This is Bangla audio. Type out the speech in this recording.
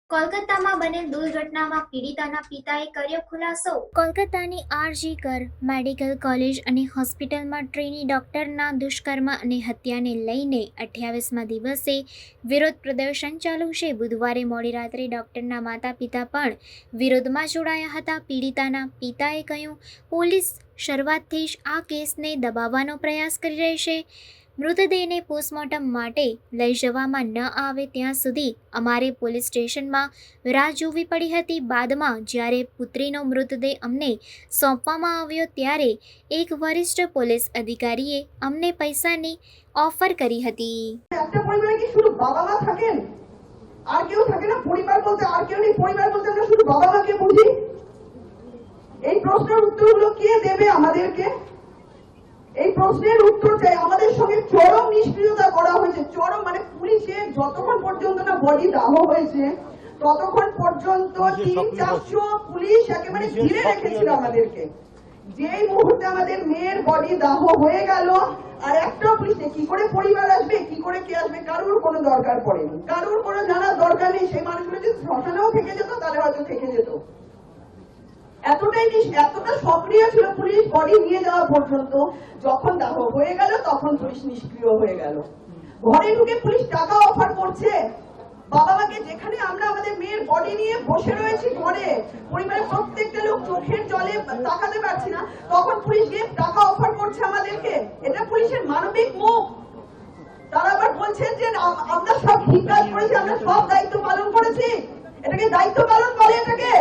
કોલકાતામાં બનેલ દુર્ઘટનામાં પીડિતાના પિતાએ કર્યો ખુલાસો। કોલકાતાની આરજી કર મેડિકલ કોલેજ અને હોસ્પિટલમાં ટ્રેની ડોક્ટરના દુષ્કર્મ અને હત્યાને લઈને 28મા દિવસે વિરોધ પ્રદર્શન ચાલુ છે। બુધવારે મોડી રાત્રે ડોક્ટરના માતા પિતા પણ વિરોધમાં જોડાયા હતા। પીડિતાના પિતાએ કહ્યું, પોલીસ શરૂઆતથી જ આ કેસને દબાવવાનો પ્રયાસ કરી રહી છે। મૃતદેહને પોસ્ટમોર્ટમ માટે લઈ જવામાં ન આવે ત્યાં સુધી અમારે પોલીસ સ્ટેશનમાં રાહ જોવી પડી હતી। બાદમાં જ્યારે પુત્રીનો મૃતદેહ અમને સોંપવામાં આવ્યો ત્યારે એક વરિષ્ઠ પોલીસ અધિકારીએ અમને પૈસાની ઓફર કરી હતી। একটা পরিবারে কি শুধু বাবা মা থাকেন আর কেউ থাকে না? পরিবার বলতে আর কেউ নেই? পরিবার বলতে আমরা শুধু বাবা মাকে বুঝি? এই প্রশ্নের উত্তরগুলো কে দেবে আমাদেরকে? এই প্রশ্নের উত্তর চাই। আমাদের সঙ্গে চরম নিষ্ক্রিয়তা করা হয়েছে। চরম মানে পুলিশে যতক্ষণ পর্যন্ত না বডি দাহ হয়েছে ততক্ষণ পর্যন্ত 300-400 পুলিশ একেবারে ঘিরে রেখেছিল আমাদেরকে। যেই মুহূর্তে আমাদের মেয়ের বডি দাহ হয়ে গেল আর একটা পুলিশ নেই, কি করে পরিবার আসবে, কি করে কে আসবে, কারোর কোনো দরকার পড়েনি, কারোর কোনো জানার দরকার নেই। সেই মানুষগুলো যদি শ্মশানেও থেকে যেত তাহলে হয়তো থেকে যেত। এতটা সক্রিয় ছিল পুলিশ বডি নিয়ে যাওয়া পর্যন্ত। যখন দাহ হয়ে গেল তখন পুলিশ নিষ্ক্রিয় হয়ে গেল। ঘরে ঢুকে পুলিশ টাকা অফার করছে বাবা মাকে। যেখানে আমরা আমাদের মেয়ের বডি নিয়ে বসে রয়েছি ঘরে, পরিবারের প্রত্যেকটা লোক চোখের জলে তাকাতে পারছি না, তখন পুলিশ গিয়ে টাকা অফার করছে আমাদেরকে। এটা পুলিশের মানবিক মুখ। তারা আবার বলছেন যে আমরা সব ঠিক কাজ করেছি, আমরা সব দায়িত্ব পালন করেছি। এটাকে দায়িত্ব পালন বলে? এটাকে